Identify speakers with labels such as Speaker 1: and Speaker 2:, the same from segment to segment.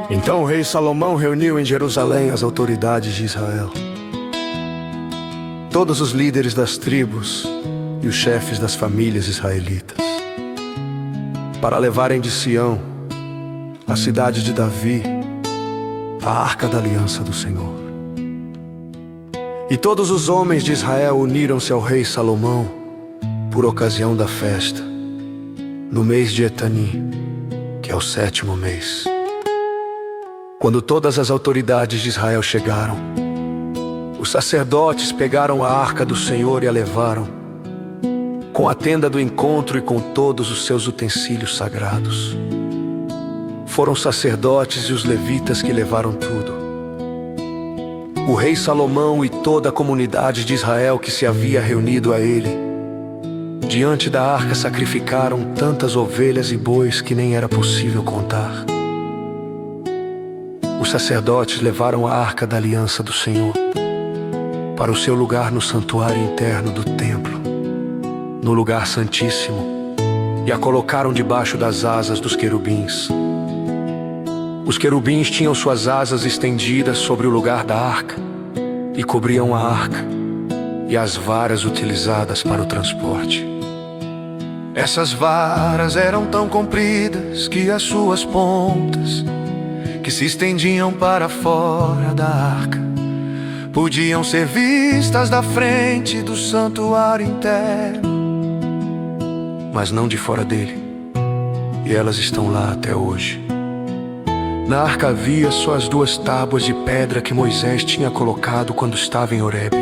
Speaker 1: Então o rei Salomão reuniu em Jerusalém as autoridades de Israel, todos os líderes das tribos e os chefes das famílias israelitas, para levarem de Sião, a cidade de Davi, a arca da aliança do Senhor. E todos os homens de Israel uniram-se ao rei Salomão por ocasião da festa, no mês de Etanim, que é o 7º mês. Quando todas as autoridades de Israel chegaram, os sacerdotes pegaram a arca do Senhor e a levaram, com a tenda do encontro e com todos os seus utensílios sagrados. Foram os sacerdotes e os levitas que levaram tudo. O rei Salomão e toda a comunidade de Israel que se havia reunido a ele, diante da arca sacrificaram tantas ovelhas e bois que nem era possível contar. Os sacerdotes levaram a arca da aliança do Senhor para o seu lugar no santuário interno do templo, no lugar santíssimo, e a colocaram debaixo das asas dos querubins. Os querubins tinham suas asas estendidas sobre o lugar da arca e cobriam a arca e as varas utilizadas para o transporte. Essas varas eram tão compridas que as suas pontas, que se estendiam para fora da arca, podiam ser vistas da frente do santuário interno, mas não de fora dele, e elas estão lá até hoje. Na arca havia só as 2 tábuas de pedra que Moisés tinha colocado quando estava em Horebe,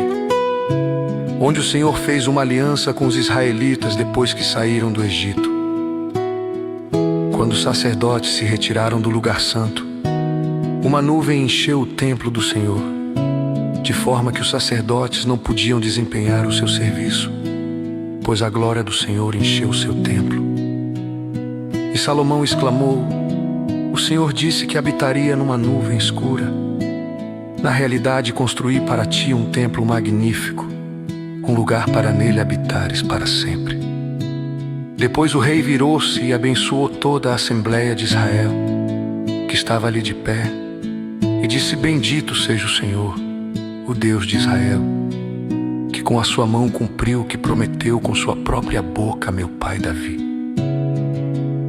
Speaker 1: onde o Senhor fez uma aliança com os israelitas depois que saíram do Egito. Quando os sacerdotes se retiraram do lugar santo, uma nuvem encheu o templo do Senhor, de forma que os sacerdotes não podiam desempenhar o seu serviço, pois a glória do Senhor encheu o seu templo. E Salomão exclamou: "O Senhor disse que habitaria numa nuvem escura. Na realidade, construí para ti um templo magnífico, um lugar para nele habitares para sempre." Depois o rei virou-se e abençoou toda a Assembleia de Israel, que estava ali de pé, e disse: "Bendito seja o Senhor, o Deus de Israel, que com a sua mão cumpriu o que prometeu com sua própria boca a meu pai Davi."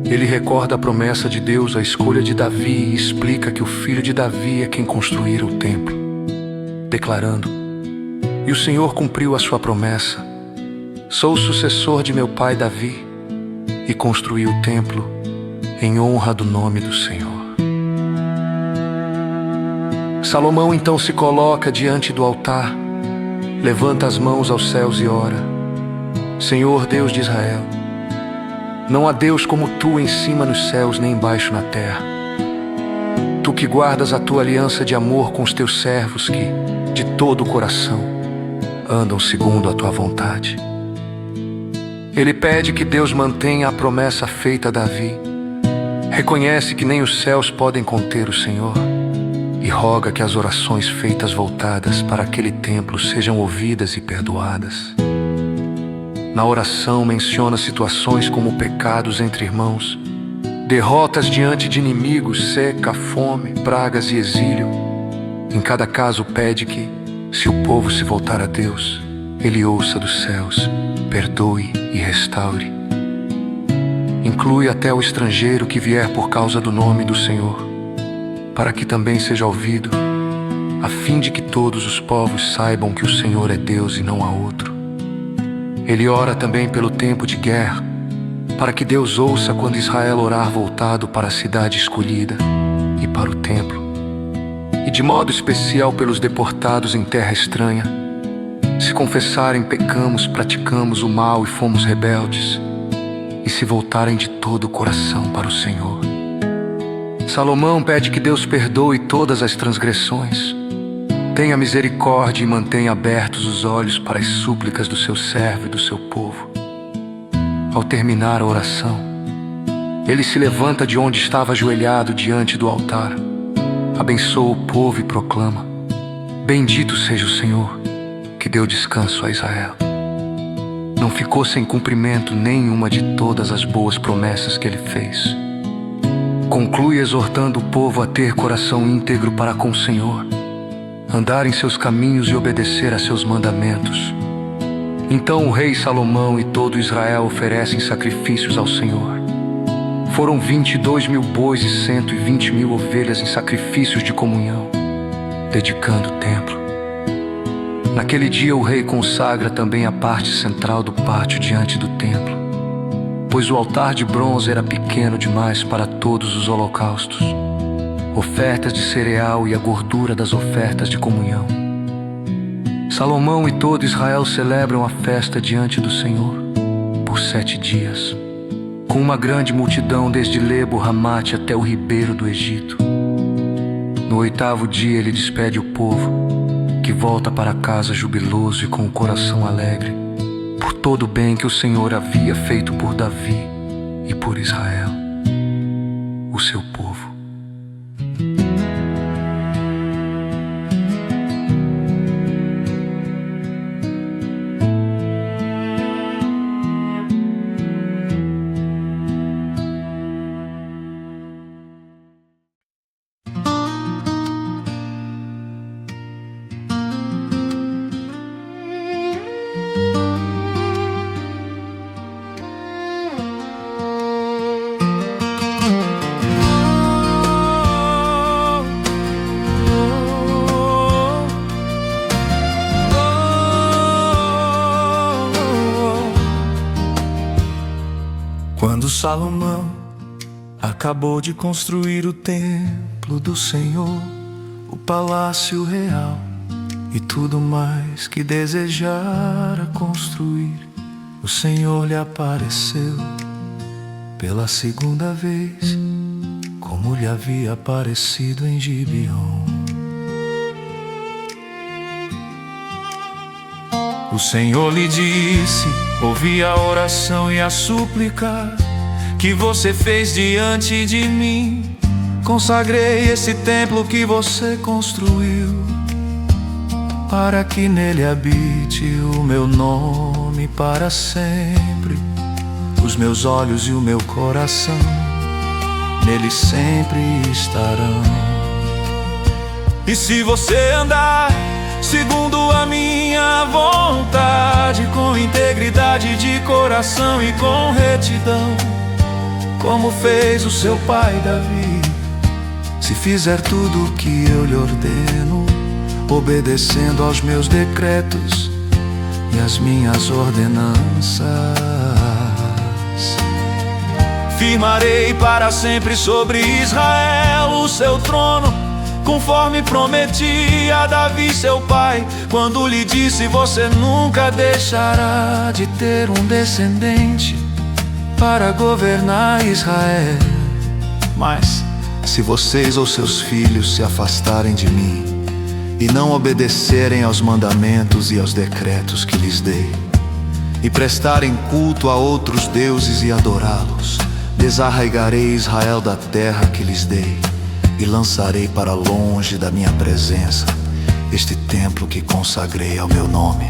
Speaker 1: Ele recorda a promessa de Deus à escolha de Davi e explica que o filho de Davi é quem construíra o templo, declarando: "E o Senhor cumpriu a sua promessa. Sou o sucessor de meu pai Davi e construí o templo em honra do nome do Senhor." Salomão então se coloca diante do altar, levanta as mãos aos céus e ora: "Senhor Deus de Israel, não há Deus como tu em cima nos céus nem embaixo na terra. Tu que guardas a tua aliança de amor com os teus servos que, de todo o coração, andam segundo a tua vontade." Ele pede que Deus mantenha a promessa feita a Davi, reconhece que nem os céus podem conter o Senhor e roga que as orações feitas voltadas para aquele templo sejam ouvidas e perdoadas. Na oração menciona situações como pecados entre irmãos, derrotas diante de inimigos, seca, fome, pragas e exílio. Em cada caso pede que, se o povo se voltar a Deus, Ele ouça dos céus, perdoe e restaure. Inclui até o estrangeiro que vier por causa do nome do Senhor, para que também seja ouvido, a fim de que todos os povos saibam que o Senhor é Deus e não há outro. Ele ora também pelo tempo de guerra, para que Deus ouça quando Israel orar voltado para a cidade escolhida e para o templo, e de modo especial pelos deportados em terra estranha. Se confessarem: "Pecamos, praticamos o mal e fomos rebeldes", e se voltarem de todo o coração para o Senhor. Salomão pede que Deus perdoe todas as transgressões, tenha misericórdia e mantenha abertos os olhos para as súplicas do seu servo e do seu povo. Ao terminar a oração, ele se levanta de onde estava ajoelhado diante do altar, abençoa o povo e proclama: "Bendito seja o Senhor, que deu descanso a Israel. Não ficou sem cumprimento nenhuma de todas as boas promessas que ele fez. Conclui exortando o povo a ter coração íntegro para com o Senhor, andar em seus caminhos e obedecer a seus mandamentos. Então o rei Salomão e todo Israel oferecem sacrifícios ao Senhor. Foram 22.000 bois e 120.000 ovelhas em sacrifícios de comunhão, dedicando o templo. Naquele dia o rei consagra também a parte central do pátio diante do templo, pois o altar de bronze era pequeno demais para todos os holocaustos, ofertas de cereal e a gordura das ofertas de comunhão. Salomão e todo Israel celebram a festa diante do Senhor por 7 dias, com uma grande multidão desde Lebo-Ramate até o ribeiro do Egito. No 8º dia ele despede o povo, que volta para casa jubiloso e com o coração alegre, por todo o bem que o Senhor havia feito por Davi e por Israel, o seu povo.
Speaker 2: Quando Salomão acabou de construir o templo do Senhor, o palácio real e tudo mais que desejara construir, o Senhor lhe apareceu pela 2ª vez, como lhe havia aparecido em Gibeon. O Senhor lhe disse: ouvi a oração e a súplica que você fez diante de mim. Consagrei esse templo que você construiu, para que nele habite o meu nome para sempre. Os meus olhos e o meu coração nele sempre estarão. E se você andar segundo a minha vontade, com integridade de coração e com retidão, como fez o seu pai Davi, se fizer tudo o que eu lhe ordeno, obedecendo aos meus decretos e às minhas ordenanças, firmarei para sempre sobre Israel o seu trono, conforme prometi a Davi seu pai, quando lhe disse: você nunca deixará de ter um descendente para governar Israel. Mas se vocês ou seus filhos se afastarem de mim e não obedecerem aos mandamentos e aos decretos que lhes dei, e prestarem culto a outros deuses e adorá-los, desarraigarei Israel da terra que lhes dei e lançarei para longe da minha presença este templo que consagrei ao meu nome.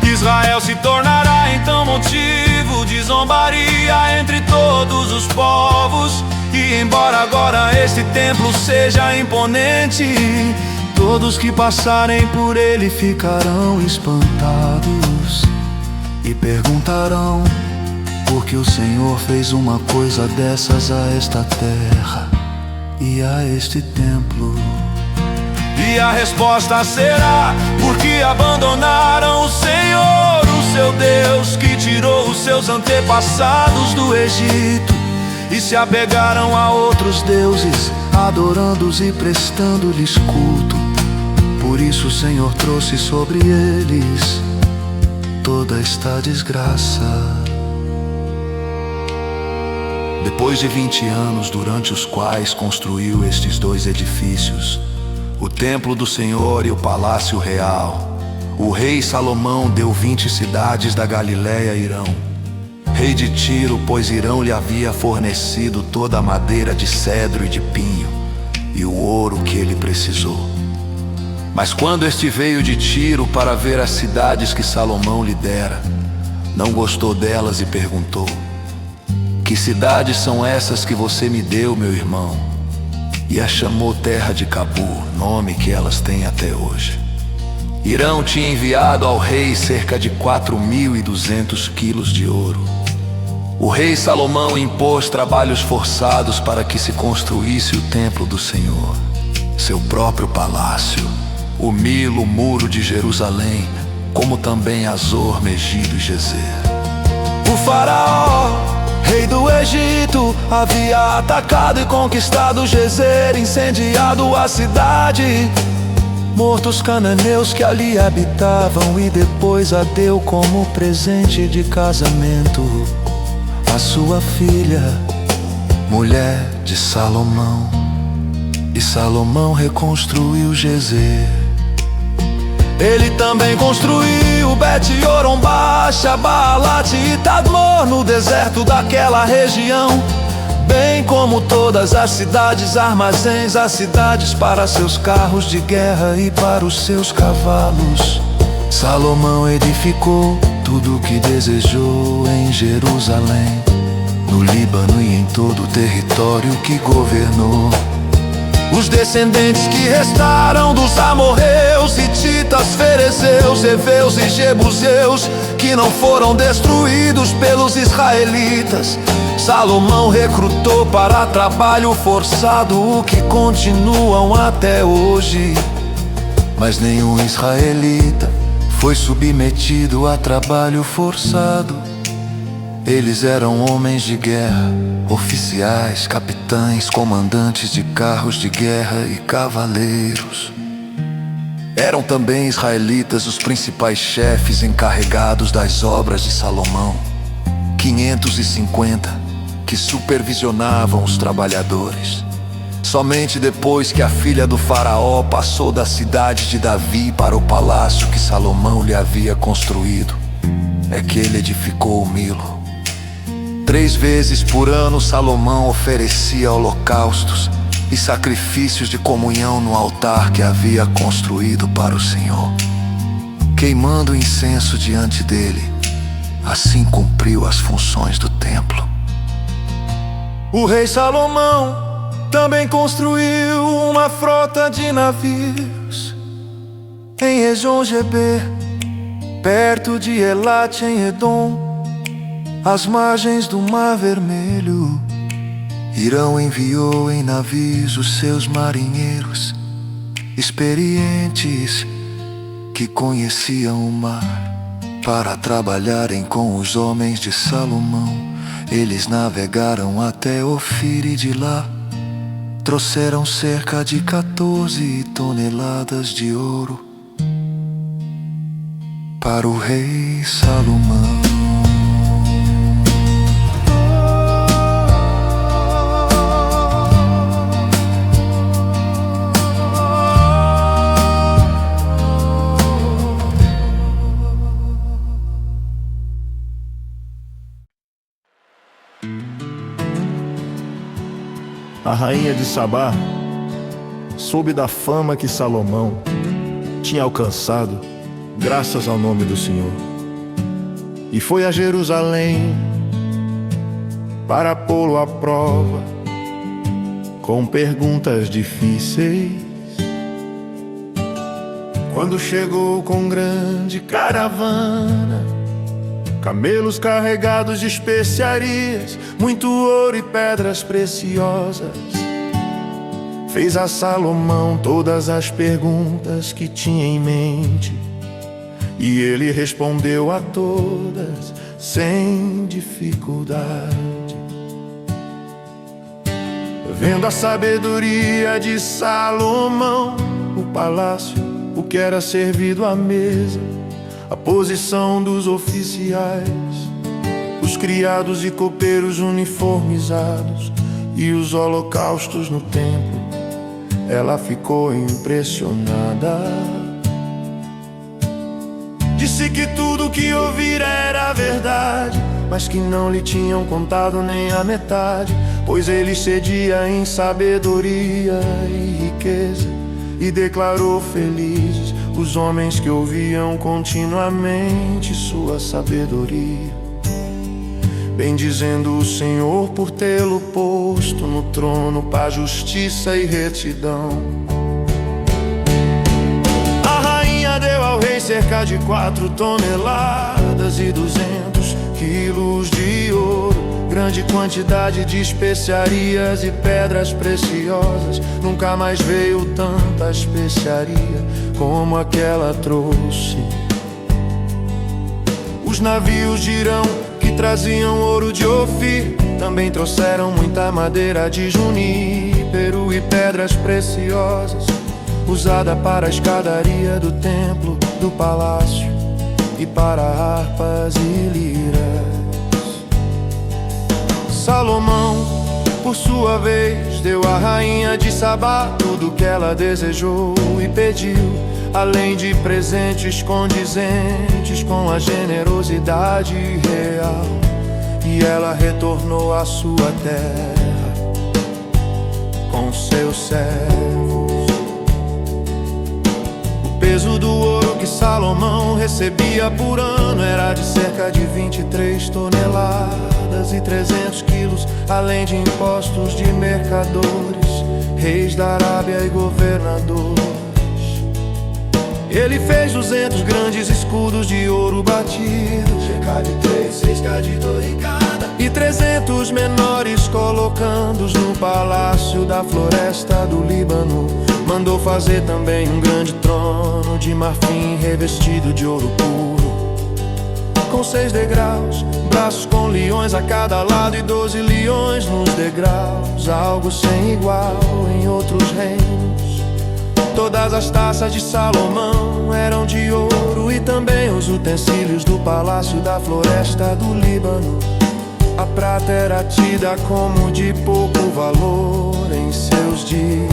Speaker 2: Israel se tornará então motivo de zombaria entre todos os povos, e embora agora este templo seja imponente, todos que passarem por ele ficarão espantados e perguntarão: por que o Senhor fez uma coisa dessas a esta terra e a este templo? E a resposta será: porque abandonaram o Senhor, o seu Deus, que tirou os seus antepassados do Egito, e se apegaram a outros deuses, adorando-os e prestando-lhes culto. Por isso o Senhor trouxe sobre eles toda esta desgraça. Depois de 20 anos, durante os quais construiu estes 2 edifícios, o templo do Senhor e o palácio real, o rei Salomão deu 20 cidades da Galiléia a Hirão, rei de Tiro, pois Hirão lhe havia fornecido toda a madeira de cedro e de pinho e o ouro que ele precisou. Mas quando este veio de Tiro para ver as cidades que Salomão lhe dera, não gostou delas e perguntou: Que cidades são essas que você me deu, meu irmão? E a chamou terra de Cabu, nome que elas têm até hoje. Irão tinha enviado ao rei cerca de 4.200 quilos de ouro. O rei Salomão impôs trabalhos forçados para que se construísse o templo do Senhor, seu próprio palácio, o Milo, o muro de Jerusalém, como também Azor, Megido e Gezer. O faraó, rei do Egito, havia atacado e conquistado Gezer, incendiado a cidade, morto os cananeus que ali habitavam, e depois a deu como presente de casamento a sua filha, mulher de Salomão. E Salomão reconstruiu Gezer. Ele também construiu Bet-Horon, Baixa, Baalat e Tadmor no deserto daquela região, bem como todas as cidades armazéns, as cidades para seus carros de guerra e para os seus cavalos. Salomão edificou tudo o que desejou em Jerusalém, no Líbano e em todo o território que governou. Os descendentes que restaram dos amorreus, hititas, ferezeus, heveus e jebuseus, que não foram destruídos pelos israelitas, Salomão recrutou para trabalho forçado, o que continuam até hoje. Mas nenhum israelita foi submetido a trabalho forçado. Eles eram homens de guerra, oficiais, capitães, comandantes de carros de guerra e cavaleiros. Eram também israelitas os principais chefes encarregados das obras de Salomão, 550, que supervisionavam os trabalhadores. Somente depois que a filha do faraó passou da cidade de Davi para o palácio que Salomão lhe havia construído, é que ele edificou o Milo. 3 vezes por ano Salomão oferecia holocaustos e sacrifícios de comunhão no altar que havia construído para o Senhor, queimando incenso diante dele. Assim cumpriu as funções do templo. O rei Salomão também construiu uma frota de navios em Ejon-Geber, perto de Elat em Edom, às margens do Mar Vermelho. Irão enviou em navios os seus marinheiros experientes que conheciam o mar para trabalharem com os homens de Salomão. Eles navegaram até Ofir e de lá trouxeram cerca de 14 toneladas de ouro para o rei Salomão.
Speaker 3: A rainha de Sabá soube da fama que Salomão tinha alcançado graças ao nome do Senhor, e foi a Jerusalém para pô-lo à prova com perguntas difíceis. Quando chegou com grande caravana, camelos carregados de especiarias, muito ouro e pedras preciosas, fez a Salomão todas as perguntas que tinha em mente, e ele respondeu a todas sem dificuldade. Vendo a sabedoria de Salomão, o palácio, o que era servido à mesa, a posição dos oficiais, os criados e copeiros uniformizados e os holocaustos no templo, ela ficou impressionada. Disse que tudo o que ouvira era verdade, mas que não lhe tinham contado nem a metade, pois ele excedia em sabedoria e riqueza, e declarou felizes os homens que ouviam continuamente sua sabedoria. bendizendo o Senhor por tê-lo posto no trono para justiça e retidão. A rainha deu ao rei cerca de 4 toneladas e 200 quilos de ouro, grande quantidade de especiarias e pedras preciosas. Nunca mais veio tanta especiaria como aquela trouxe. Os navios de Irão que traziam ouro de Ofir também trouxeram muita madeira de junípero e pedras preciosas, usada para a escadaria do templo, do palácio e para harpas e liras. Salomão, por sua vez, deu à rainha de Sabá tudo que ela desejou e pediu, além de presentes condizentes com a generosidade real. E ela retornou à sua terra com seus servos. O peso do ouro que Salomão recebia por ano era de cerca de 23 toneladas e 300 quilos, além de impostos de mercadores, reis da Arábia e governadores. Ele fez 200 grandes escudos de ouro batido, cerca de 3, 6 de torre cada, e 300 menores, colocando-os no palácio da floresta do Líbano. Mandou fazer também um grande trono de marfim revestido de ouro puro, com 6 degraus, braços com leões a cada lado e 12 leões nos degraus, algo sem igual em outros reinos. Todas as taças de Salomão eram de ouro e também os utensílios do palácio da floresta do Líbano. A prata era tida como de pouco valor em seus dias.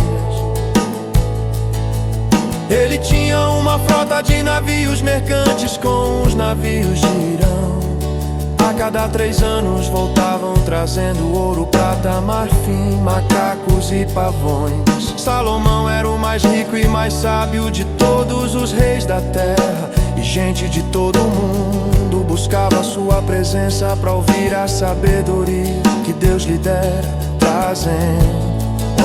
Speaker 3: Ele tinha uma frota de navios mercantes com os navios de Irão. A cada 3 anos voltavam trazendo ouro, prata, marfim, macacos e pavões. Salomão era o mais rico e mais sábio de todos os reis da terra, e gente de todo o mundo buscava sua presença para ouvir a sabedoria que Deus lhe dera, trazendo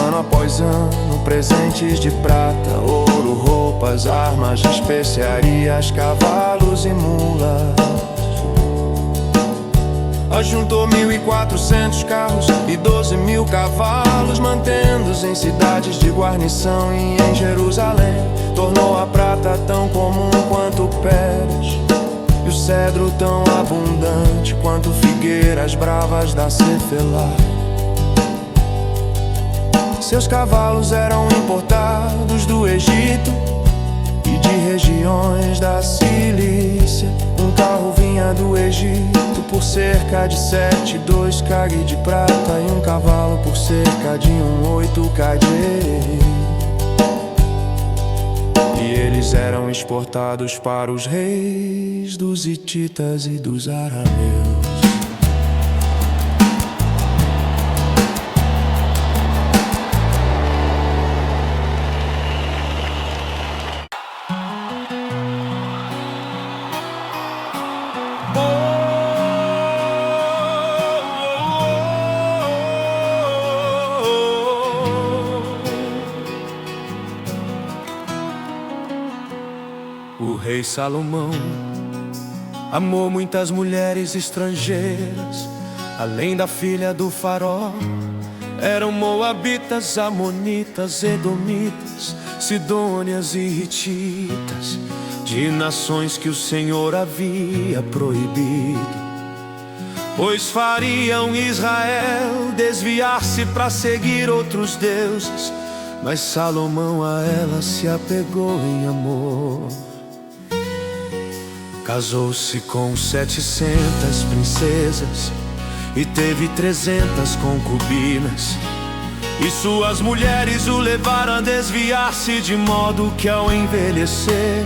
Speaker 3: ano após ano presentes de prata, ouro, roupas, armas, especiarias, cavalos e mulas. Ajuntou 1.400 carros e 12.000 cavalos, mantendo-os em cidades de guarnição e em Jerusalém. Tornou a prata tão comum quanto pedras, e o cedro tão abundante quanto figueiras bravas da Cefelá. Seus cavalos eram importados do Egito e de regiões da Cilícia. Um carro vinha do Egito por cerca de 7,2 kg de prata, e um cavalo por cerca de 1,8 kg. E eles eram exportados para os reis dos hititas e dos arameus.
Speaker 2: O rei Salomão amou muitas mulheres estrangeiras, além da filha do faraó. Eram moabitas, amonitas, edomitas, sidônias e hititas, de nações que o Senhor havia proibido, pois fariam Israel desviar-se para seguir outros deuses. Mas Salomão a ela se apegou em amor. Casou-se com 700 princesas e teve 300 concubinas, e suas mulheres o levaram a desviar-se, de modo que ao envelhecer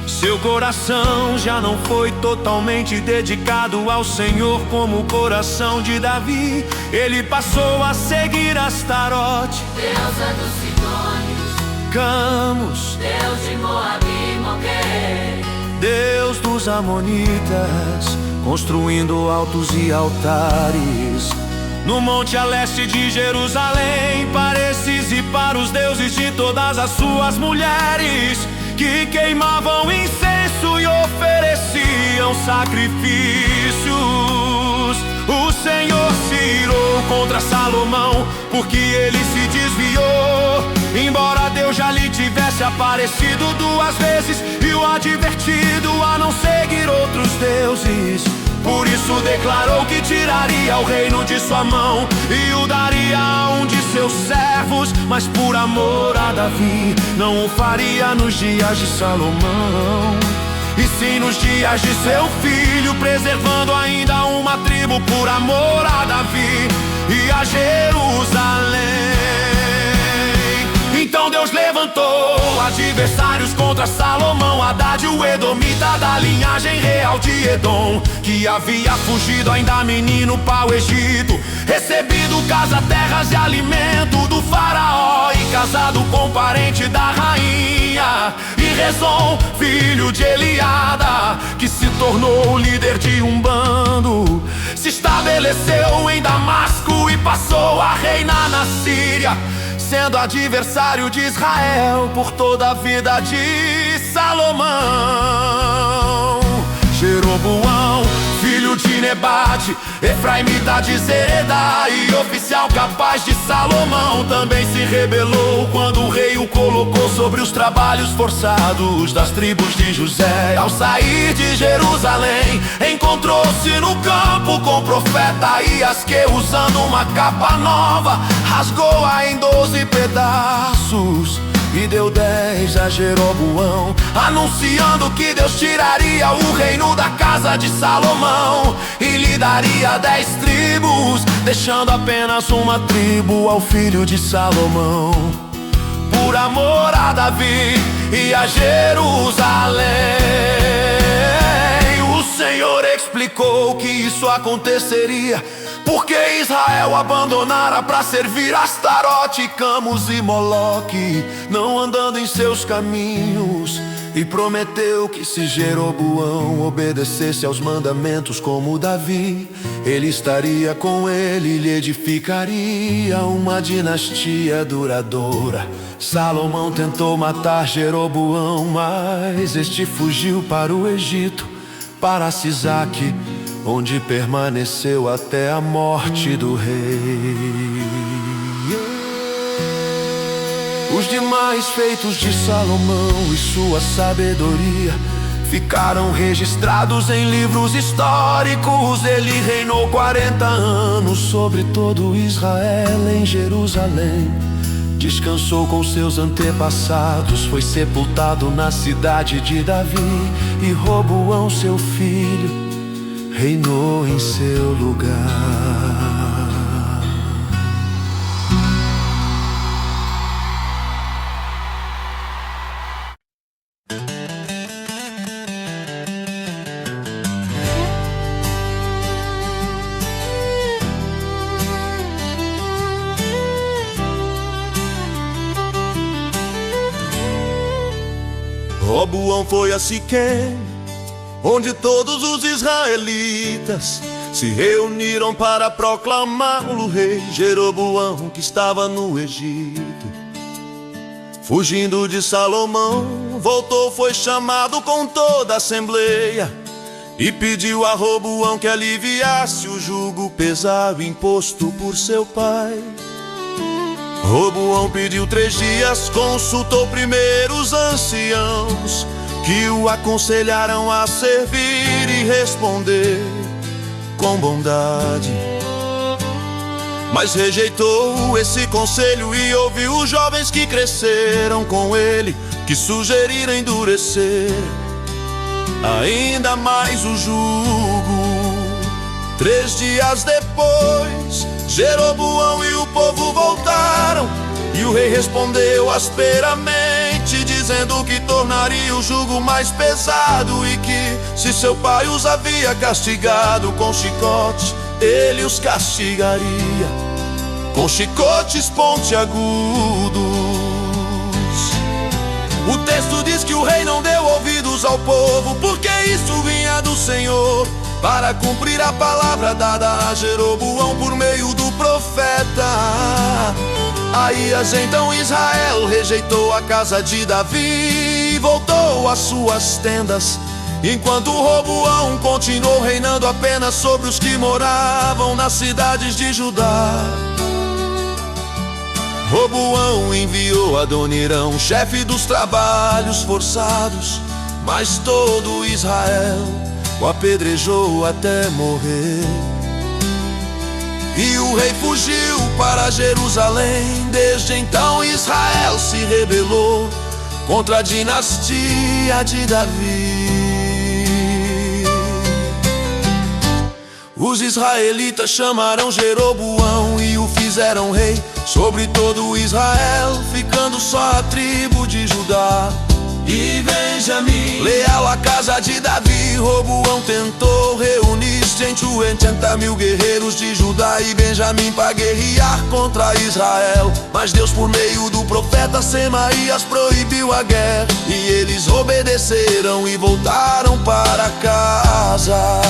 Speaker 2: seu coração já não foi totalmente dedicado ao Senhor como o coração de Davi. Ele passou a seguir Astarote,
Speaker 4: deusa dos sidônios,
Speaker 2: Camus,
Speaker 4: deus de Moabe e Moquei,
Speaker 2: deus dos amonitas, construindo altos e altares no monte a leste de Jerusalém, para esses e para os deuses de todas as suas mulheres, que queimavam incenso e ofereciam sacrifícios. O Senhor se irou contra Salomão, porque ele se desviou, embora Deus já lhe tivesse aparecido 2 vezes e o advertido a não seguir outros deuses. Por isso declarou que tiraria o reino de sua mão e o daria a um de seus servos, mas por amor a Davi não o faria nos dias de Salomão, e sim nos dias de seu filho, preservando ainda uma tribo por amor a Davi e a Jerusalém. Então Deus levantou adversários contra Salomão, Haddad, o edomita da linhagem real de Edom, que havia fugido ainda menino para o Egito, recebido casa, terras e alimento do faraó, e casado com parente da rainha. E Rezon, filho de Eliada, que se tornou o líder de um bando, se estabeleceu em Damasco e passou a reinar na Síria, sendo adversário de Israel por toda a vida de Salomão. Jeroboão, filho de Nebate, efraimita de Zereda e oficial capaz de Salomão, também se rebelou quando o rei o colocou sobre os trabalhos forçados das tribos de José. Ao sair de Jerusalém, encontrou-se no campo com o profeta Aías, que usando uma capa nova rasgou-a em 12 pedaços e deu 10 a Jeroboão, anunciando que Deus tiraria o reino da casa de Salomão e lhe daria 10 tribos, deixando apenas uma tribo ao filho de Salomão, por amor a Davi e a Jerusalém. O Senhor explicou que isso aconteceria porque Israel abandonara para servir Astarote, Camus e Moloque, não andando em seus caminhos. E prometeu que se Jeroboão obedecesse aos mandamentos como Davi, ele estaria com ele e lhe edificaria uma dinastia duradoura. Salomão tentou matar Jeroboão, mas este fugiu para o Egito, para Sisaque, onde permaneceu até a morte do rei. Os demais feitos de Salomão e sua sabedoria ficaram registrados em livros históricos. Ele reinou 40 anos sobre todo Israel em Jerusalém. Descansou com seus antepassados, foi sepultado na cidade de Davi, e Roboão, seu filho, reinou em seu lugar.
Speaker 3: Roboão foi a Siquém, onde todos os israelitas se reuniram para proclamá-lo rei. Jeroboão, que estava no Egito, fugindo de Salomão, voltou, foi chamado com toda a assembleia e pediu a Roboão que aliviasse o jugo pesado imposto por seu pai. Roboão pediu 3 dias, consultou primeiro os anciãos, que o aconselharam a servir e responder com bondade. Mas rejeitou esse conselho e ouviu os jovens que cresceram com ele, que sugeriram endurecer ainda mais o jugo. 3 dias depois, Jeroboão e o povo voltaram, e o rei respondeu asperamente, dizendo que tornaria o jugo mais pesado, e que, se seu pai os havia castigado com chicote, ele os castigaria com chicotes pontiagudos. O texto diz que o rei não deu ouvidos ao povo, porque isso vinha do Senhor, para cumprir a palavra dada a Jeroboão por meio do profeta Aías. Então Israel rejeitou a casa de Davi e voltou às suas tendas, enquanto Roboão continuou reinando apenas sobre os que moravam nas cidades de Judá. Roboão enviou Adonirão, chefe dos trabalhos forçados, mas todo Israel o apedrejou até morrer. E o rei fugiu para Jerusalém. Desde então Israel se rebelou contra a dinastia de Davi. Os israelitas chamaram Jeroboão e o fizeram rei sobre todo Israel, ficando só a tribo de Judá e Benjamim leal à casa de Davi. Roboão tentou reunir 180.000 guerreiros de Judá e Benjamim para guerrear contra Israel, mas Deus, por meio do profeta Semaías, proibiu a guerra, e eles obedeceram e voltaram para casa.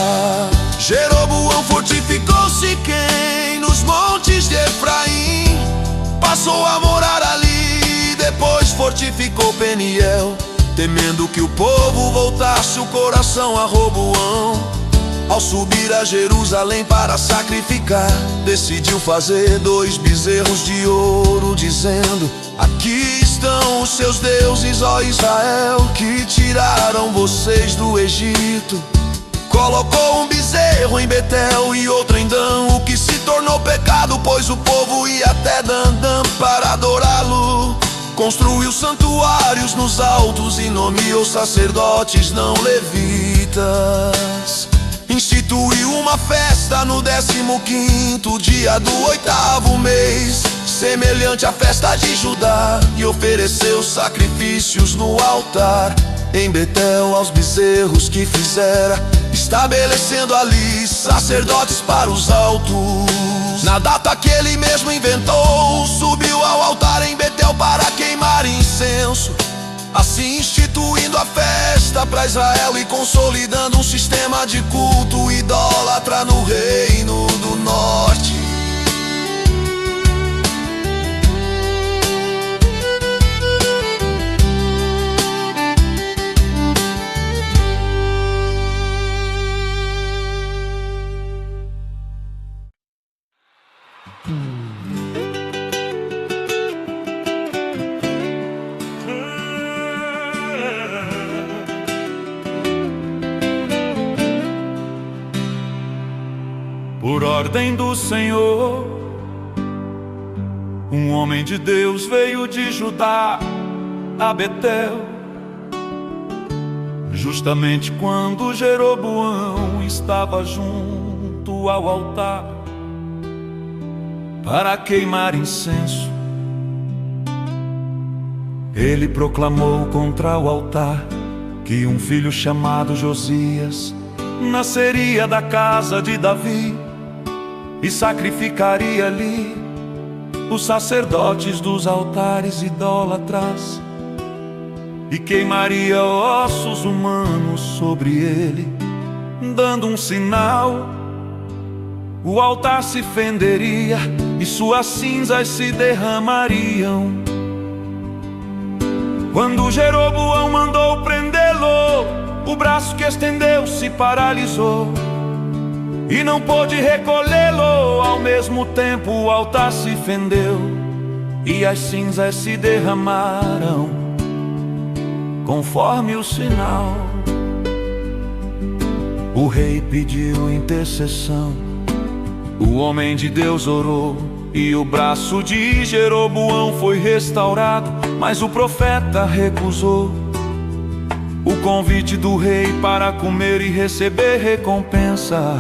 Speaker 3: Jeroboão fortificou Siquém nos montes de Efraim, passou a morar ali, depois fortificou Peniel, temendo que o povo voltasse o coração a Roboão. Ao subir a Jerusalém para sacrificar, decidiu fazer 2 bezerros de ouro, dizendo: aqui estão os seus deuses, ó Israel, que tiraram vocês do Egito. Colocou um bezerro em Betel e outro em Dan, o que se tornou pecado, pois o povo ia até Dandã para adorá-lo. Construiu santuários nos altos e nomeou sacerdotes não levitas. Instituiu uma festa no 15º dia do 8º mês, semelhante à festa de Judá, e ofereceu sacrifícios no altar em Betel aos bezerros que fizera, estabelecendo ali sacerdotes para os altos. Na data que ele mesmo inventou, subiu ao altar em Betel para queimar incenso, assim instituindo a festa para Israel e consolidando um sistema de culto idólatra no reino do norte.
Speaker 2: Por ordem do Senhor, um homem de Deus veio de Judá a Betel, justamente quando Jeroboão estava junto ao altar para queimar incenso. Ele proclamou contra o altar que um filho chamado Josias nasceria da casa de Davi e sacrificaria ali os sacerdotes dos altares idólatras e queimaria ossos humanos sobre ele, dando um sinal. O altar se fenderia e suas cinzas se derramariam. Quando Jeroboão mandou prendê-lo, o braço que estendeu se paralisou e não pôde recolhê-lo. Ao mesmo tempo o altar se fendeu e as cinzas se derramaram, conforme o sinal. O rei pediu intercessão, o homem de Deus orou e o braço de Jeroboão foi restaurado, mas o profeta recusou o convite do rei para comer e receber recompensa,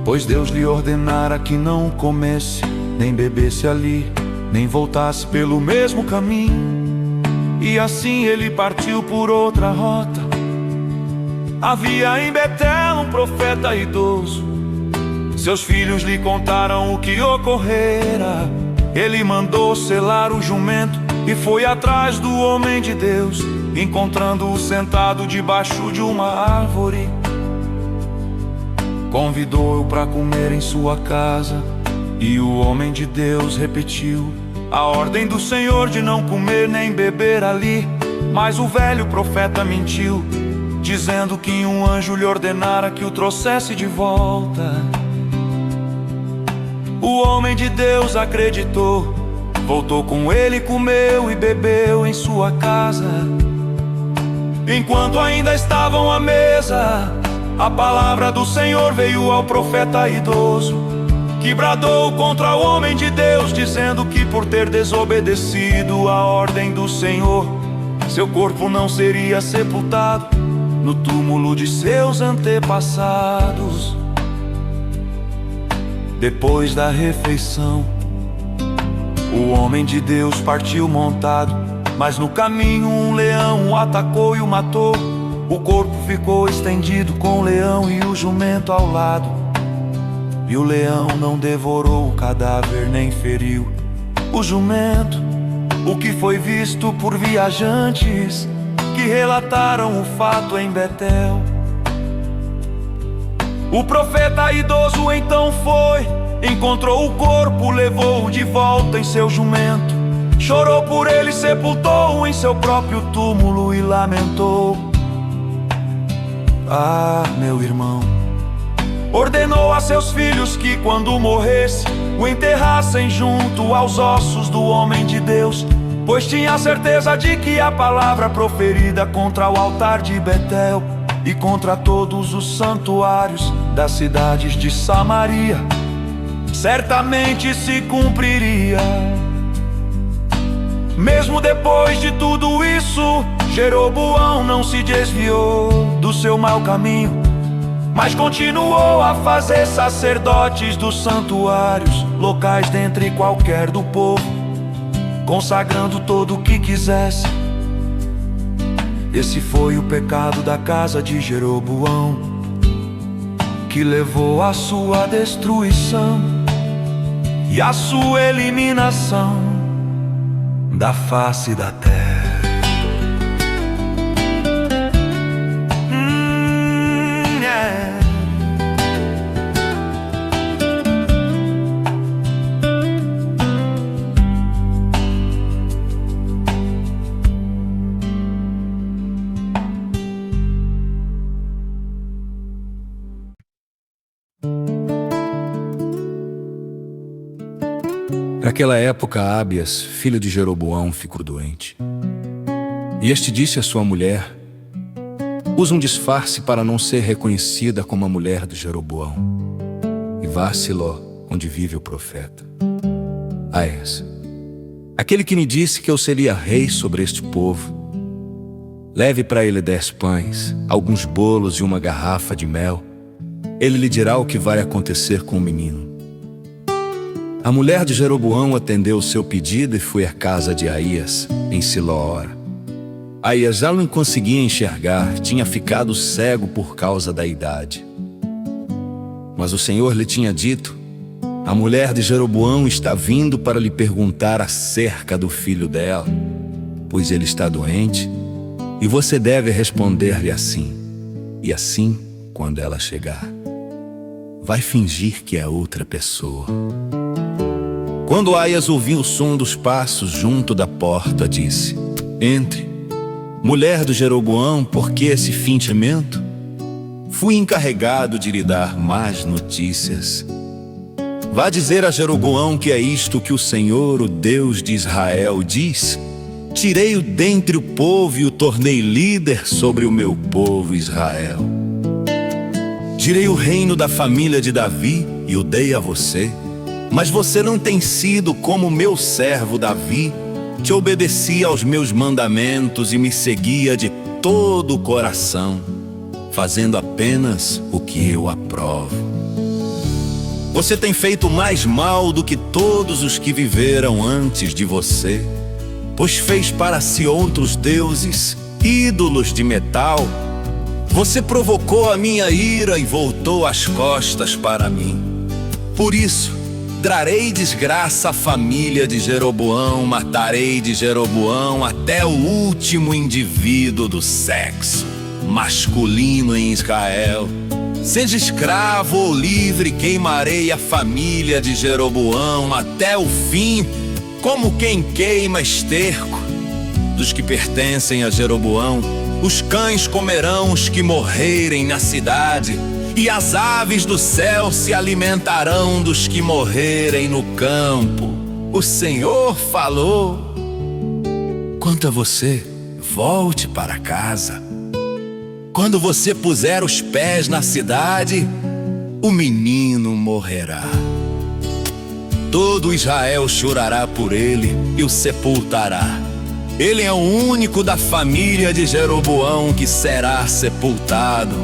Speaker 2: pois Deus lhe ordenara que não comesse, nem bebesse ali, nem voltasse pelo mesmo caminho. E assim ele partiu por outra rota. Havia em Betel um profeta idoso, seus filhos lhe contaram o que ocorrera. Ele mandou selar o jumento e foi atrás do homem de Deus, encontrando-o sentado debaixo de uma árvore. convidou-o para comer em sua casa. E o homem de Deus repetiu a ordem do Senhor de não comer nem beber ali. Mas o velho profeta mentiu, dizendo que um anjo lhe ordenara que o trouxesse de volta. O homem de Deus acreditou, voltou com ele, comeu e bebeu em sua casa. Enquanto ainda estavam à mesa, a palavra do Senhor veio ao profeta idoso, que bradou contra o homem de Deus, dizendo que por ter desobedecido a ordem do Senhor, seu corpo não seria sepultado no túmulo de seus antepassados. Depois da refeição, o homem de Deus partiu montado, mas no caminho um leão o atacou e o matou. O corpo ficou estendido com o leão e o jumento ao lado. E o leão não devorou o cadáver nem feriu o jumento, o que foi visto por viajantes que relataram o fato em Betel. O profeta idoso então foi, encontrou o corpo, levou-o de volta em seu jumento, chorou por ele, sepultou-o em seu próprio túmulo e lamentou. Ah, meu irmão, ordenou a seus filhos que quando morresse o enterrassem junto aos ossos do homem de Deus, pois tinha certeza de que a palavra proferida contra o altar de Betel e contra todos os santuários das cidades de Samaria certamente se cumpriria. Mesmo depois de tudo isso, Jeroboão não se desviou do seu mau caminho, mas continuou a fazer sacerdotes dos santuários locais dentre qualquer do povo, consagrando todo o que quisesse. Esse foi o pecado da casa de Jeroboão, que levou à sua destruição e à sua eliminação da face da terra.
Speaker 1: Naquela época, Ábias, filho de Jeroboão, ficou doente. E este disse à sua mulher: usa um disfarce para não ser reconhecida como a mulher de Jeroboão, e vá a Siló, onde vive o profeta Aias, aquele que me disse que eu seria rei sobre este povo. Leve para ele 10 pães, alguns bolos e uma garrafa de mel. Ele lhe dirá o que vai acontecer com o menino. A mulher de Jeroboão atendeu o seu pedido e foi à casa de Aías, em Siló. Aías já não conseguia enxergar, tinha ficado cego por causa da idade. Mas o Senhor lhe tinha dito: a mulher de Jeroboão está vindo para lhe perguntar acerca do filho dela, pois ele está doente, e você deve responder-lhe assim. E assim, quando ela chegar, vai fingir que é outra pessoa. Quando Aias ouviu o som dos passos junto da porta, disse: entre. Mulher do Jeroboão, por que esse fingimento? Fui encarregado de lhe dar más notícias. Vá dizer a Jeroboão que é isto que o Senhor, o Deus de Israel, diz: tirei-o dentre o povo e o tornei líder sobre o meu povo Israel. Tirei o reino da família de Davi e o dei a você. Mas você não tem sido como meu servo Davi, que obedecia aos meus mandamentos e me seguia de todo o coração, fazendo apenas o que eu aprovo. Você tem feito mais mal do que todos os que viveram antes de você, pois fez para si outros deuses, ídolos de metal. Você provocou a minha ira e voltou as costas para mim. Por isso, trarei desgraça à família de Jeroboão, matarei de Jeroboão até o último indivíduo do sexo masculino em Israel.
Speaker 2: Seja escravo ou livre, queimarei a família de Jeroboão até o fim, como quem queima esterco. Dos que pertencem a Jeroboão, os cães comerão os que morrerem na cidade, e as aves do céu se alimentarão dos que morrerem no campo. O Senhor falou. Quanto a você, volte para casa. Quando você puser os pés na cidade, o menino morrerá. Todo Israel chorará por ele e o sepultará. Ele é o único da família de Jeroboão que será sepultado,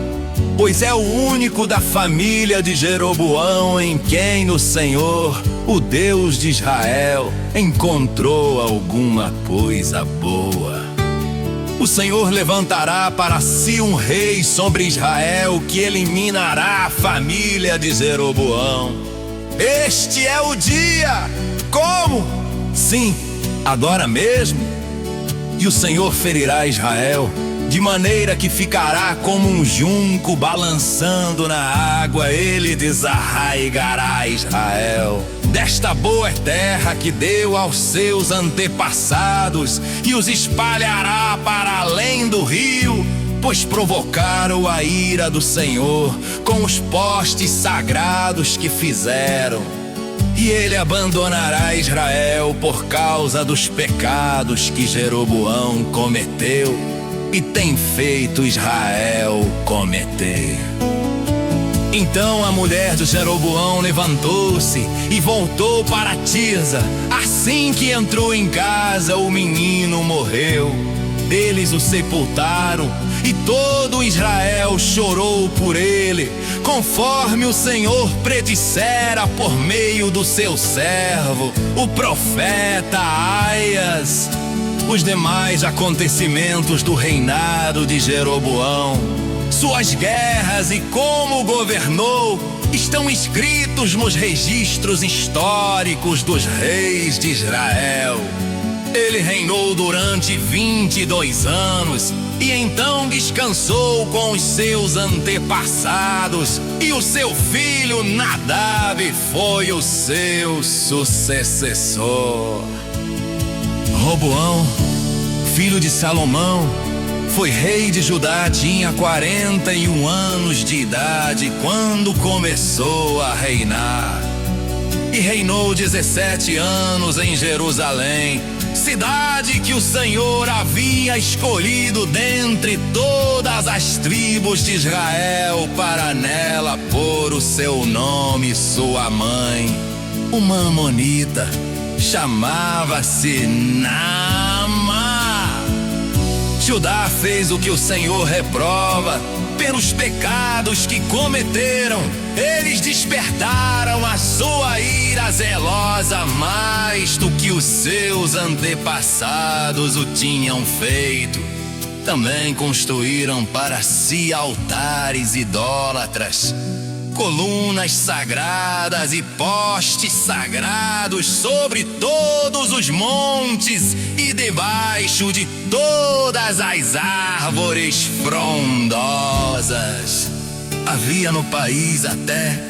Speaker 2: pois é o único da família de Jeroboão em quem o Senhor, o Deus de Israel, encontrou alguma coisa boa. O Senhor levantará para si um rei sobre Israel que eliminará a família de Jeroboão. Este é o dia! Como? Sim, agora mesmo. E o Senhor ferirá Israel, de maneira que ficará como um junco balançando na água. Ele desarraigará Israel desta boa terra que deu aos seus antepassados, e os espalhará para além do rio, pois provocaram a ira do Senhor com os postes sagrados que fizeram. E ele abandonará Israel por causa dos pecados que Jeroboão cometeu e tem feito Israel cometer. Então a mulher de Jeroboão levantou-se e voltou para Tirza. Assim que entrou em casa, o menino morreu. Eles o sepultaram, e todo Israel chorou por ele, conforme o Senhor predissera por meio do seu servo, o profeta Aias. Os demais acontecimentos do reinado de Jeroboão, suas guerras e como governou, estão escritos nos registros históricos dos reis de Israel. Ele reinou durante 22 anos e então descansou com os seus antepassados, e o seu filho Nadab foi o seu sucessor. Roboão, filho de Salomão, foi rei de Judá, tinha 41 anos de idade quando começou a reinar. E reinou 17 anos em Jerusalém, cidade que o Senhor havia escolhido dentre todas as tribos de Israel para nela pôr o seu nome. Sua mãe, uma amonita, chamava-se Naamá. Judá fez o que o Senhor reprova pelos pecados que cometeram. Eles despertaram a sua ira zelosa mais do que os seus antepassados o tinham feito. Também construíram para si altares idólatras, colunas sagradas e postes sagrados sobre todos os montes e debaixo de todas as árvores frondosas. Havia no país até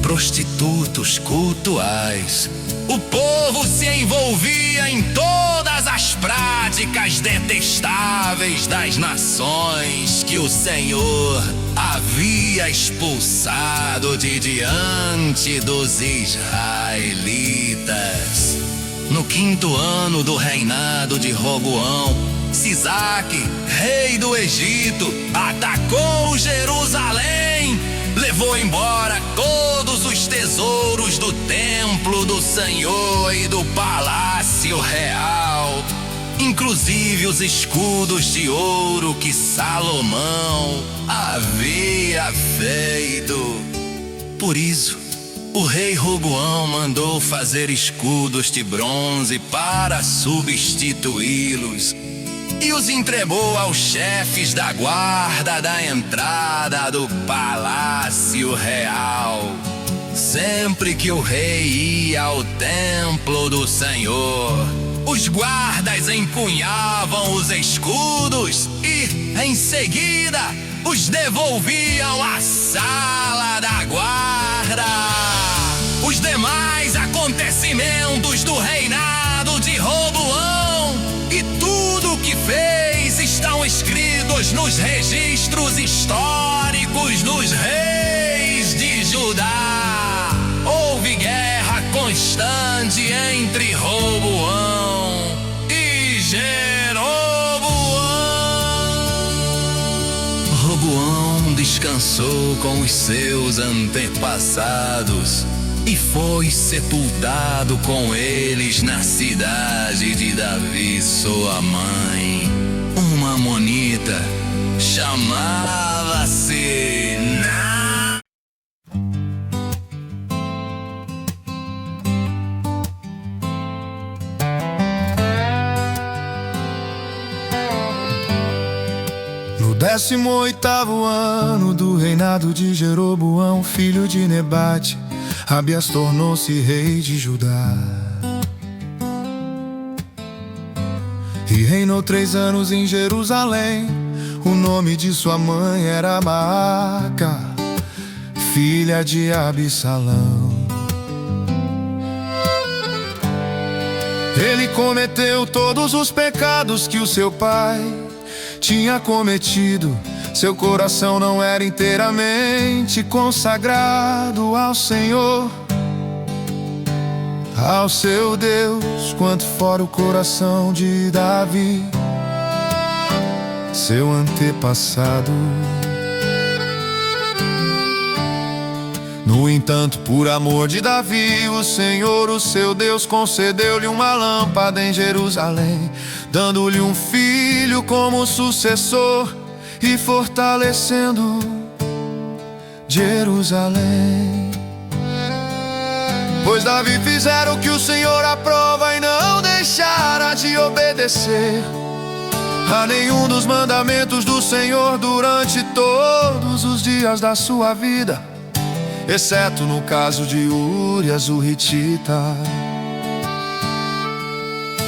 Speaker 2: prostitutos cultuais. O povo se envolvia em todas as práticas detestáveis das nações que o Senhor havia expulsado de diante dos israelitas. No 5º ano do reinado de Roboão, Sisaque, rei do Egito, atacou Jerusalém, levou embora todos os tesouros do templo do Senhor e do palácio real, inclusive os escudos de ouro que Salomão havia feito. Por isso, o rei Roboão mandou fazer escudos de bronze para substituí-los e os entregou aos chefes da guarda da entrada do palácio real. Sempre que o rei ia ao templo do Senhor, os guardas empunhavam os escudos e, em seguida, os devolviam à sala
Speaker 5: os registros históricos dos reis de Judá, houve guerra constante entre Roboão e Jeroboão. Roboão descansou com os seus antepassados e foi sepultado com eles na cidade de Davi, sua mãe. Uma amonita chamava-se Na.
Speaker 3: No 18º ano do reinado de Jeroboão, filho de Nebate, Abias tornou-se rei de Judá. E reinou 3 anos em Jerusalém. O nome de sua mãe era Maaca, filha de Absalão. Ele cometeu todos os pecados que o seu pai tinha cometido. Seu coração não era inteiramente consagrado ao Senhor, ao seu Deus, quanto fora o coração de Davi, seu antepassado. No entanto, por amor de Davi, o Senhor, o seu Deus, concedeu-lhe uma lâmpada em Jerusalém, dando-lhe um filho como sucessor e fortalecendo Jerusalém. Pois Davi fizera o que o Senhor aprova e não deixara de obedecer a nenhum dos mandamentos do Senhor durante todos os dias da sua vida, exceto no caso de Urias o Hitita.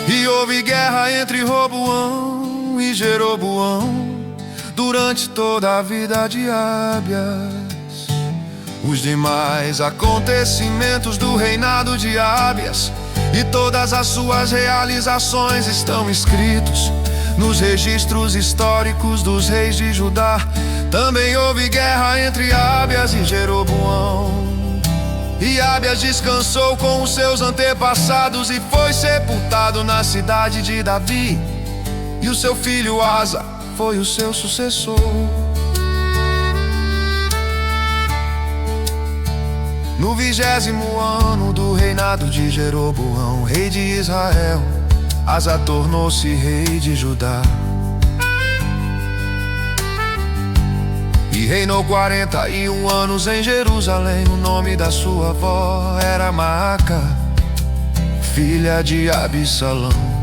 Speaker 3: E houve guerra entre Roboão e Jeroboão durante toda a vida de Abias. Os demais acontecimentos do reinado de Abias e todas as suas realizações estão escritos nos registros históricos dos reis de Judá. Também houve guerra entre Abias e Jeroboão. E Abias descansou com os seus antepassados e foi sepultado na cidade de Davi. E o seu filho Asa foi o seu sucessor. No 20º ano do reinado de Jeroboão, rei de Israel, Asa tornou-se rei de Judá. E reinou 41 anos em Jerusalém. O nome da sua avó era Maaca, filha de Absalão.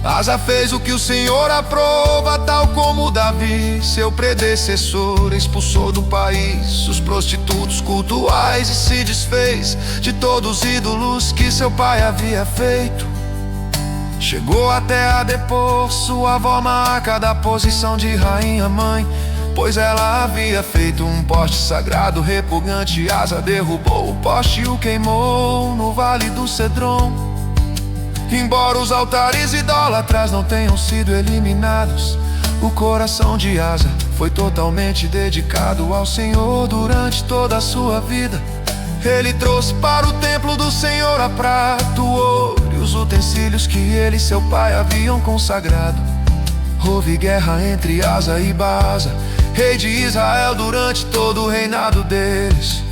Speaker 3: Asa fez o que o Senhor aprova, tal como Davi, seu predecessor. Expulsou do país os prostitutos cultuais e se desfez de todos os ídolos que seu pai havia feito. Chegou até a depor sua avó Maaca da posição de rainha-mãe, pois ela havia feito um poste sagrado repugnante. Asa derrubou o poste e o queimou no vale do Cedron. Embora os altares idólatras não tenham sido eliminados, o coração de Asa foi totalmente dedicado ao Senhor durante toda a sua vida. Ele trouxe para o templo do Senhor a prata, o ouro e os utensílios que ele e seu pai haviam consagrado. Houve guerra entre Asa e Baasa, rei de Israel, durante todo o reinado deles.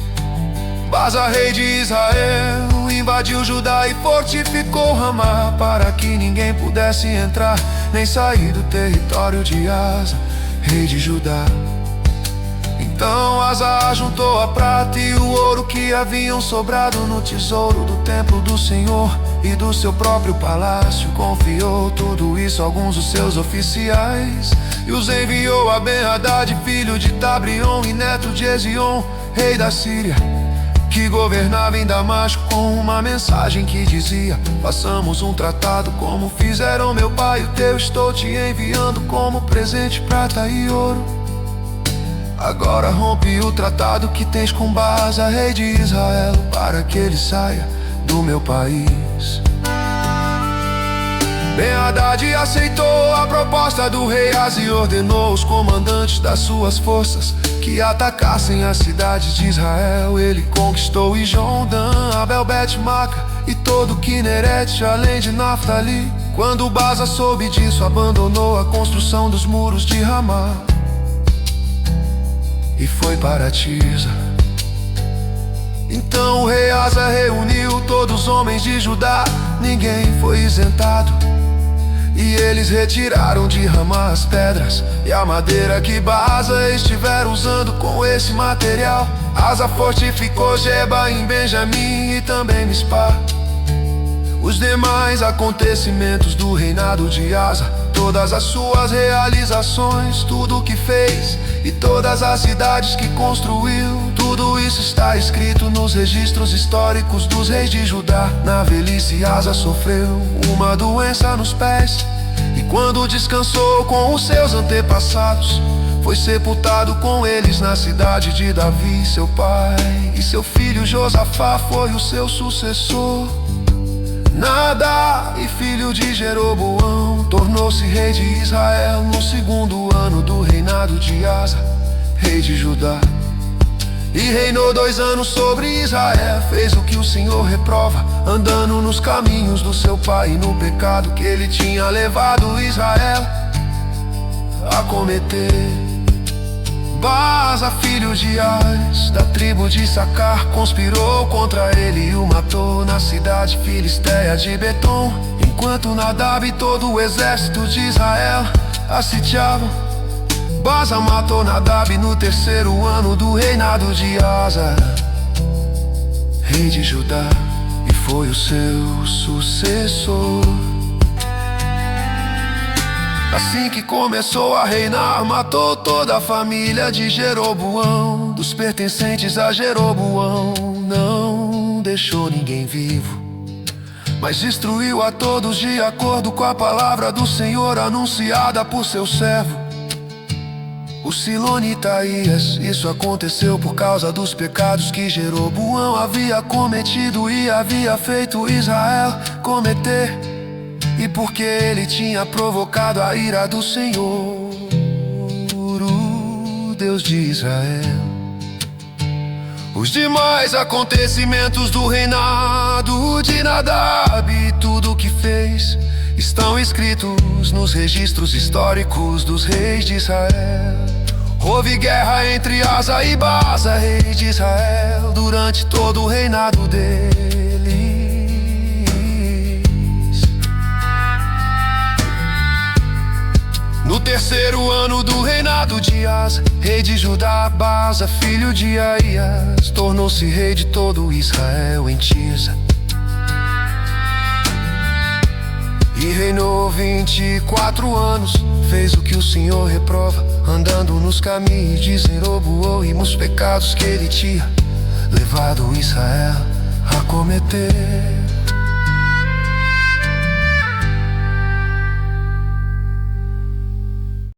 Speaker 3: Baasa, rei de Israel, invadiu Judá e fortificou Ramá, para que ninguém pudesse entrar nem sair do território de Asa, rei de Judá. Então Asa juntou a prata e o ouro que haviam sobrado no tesouro do templo do Senhor e do seu próprio palácio. Confiou tudo isso a alguns dos seus oficiais e os enviou a Ben-Hadad, filho de Tabrion e neto de Ezion, rei da Síria, que governava em Damasco, com uma mensagem que dizia: façamos um tratado como fizeram meu pai e o teu. Estou te enviando como presente prata e ouro. Agora rompe o tratado que tens com Baasa, rei de Israel, para que ele saia do meu país. Ben-Hadad aceitou a proposta do rei Asa e ordenou os comandantes das suas forças que atacassem as cidades de Israel. Ele conquistou Ijon, Dan, Abel, Bet-Maca e todo Kineret, além de Naftali. Quando Baasa soube disso, abandonou a construção dos muros de Ramá e foi para Tirza. Então o rei Asa reuniu todos os homens de Judá, ninguém foi isentado. E eles retiraram de Ramá as pedras e a madeira que Baasa estiver usando. Com esse material, Asa fortificou Geba em Benjamim e também Mispá. Os demais acontecimentos do reinado de Asa, todas as suas realizações, tudo o que fez e todas as cidades que construiu, tudo isso está escrito nos registros históricos dos reis de Judá. Na velhice Asa sofreu uma doença nos pés e quando descansou com os seus antepassados, foi sepultado com eles na cidade de Davi, seu pai. E seu filho Josafá foi o seu sucessor. Nadab, filho de Jeroboão, tornou-se rei de Israel no 2º ano do reinado de Asa, rei de Judá. E reinou 2 anos sobre Israel. Fez o que o Senhor reprova, andando nos caminhos do seu pai e no pecado que ele tinha levado Israel a cometer. Baasa, filho de Ás, da tribo de Sacar, conspirou contra ele e o matou na cidade filisteia de Betom. Enquanto Nadab e todo o exército de Israel a sitiavam, Baasa matou Nadab no 3º ano do reinado de Asa, rei de Judá, e foi o seu sucessor. Assim que começou a reinar, matou toda a família de Jeroboão, dos pertencentes a Jeroboão não deixou ninguém vivo, mas destruiu a todos de acordo com a palavra do Senhor anunciada por seu servo, o Silonita Aías. Isso aconteceu por causa dos pecados que Jeroboão havia cometido e havia feito Israel cometer, e porque ele tinha provocado a ira do Senhor, o Deus de Israel. Os demais acontecimentos do reinado de Nadab e tudo o que fez estão escritos nos registros históricos dos reis de Israel. Houve guerra entre Asa e Baasa, rei de Israel, durante todo o reinado deles. No 3º ano do reinado de Asa, rei de Judá, Baasa, filho de Aías, tornou-se rei de todo Israel em Tirza. E reinou 24 anos, fez o que o Senhor reprova, andando nos caminhos de Jeroboão e nos pecados que ele tinha levado Israel a cometer.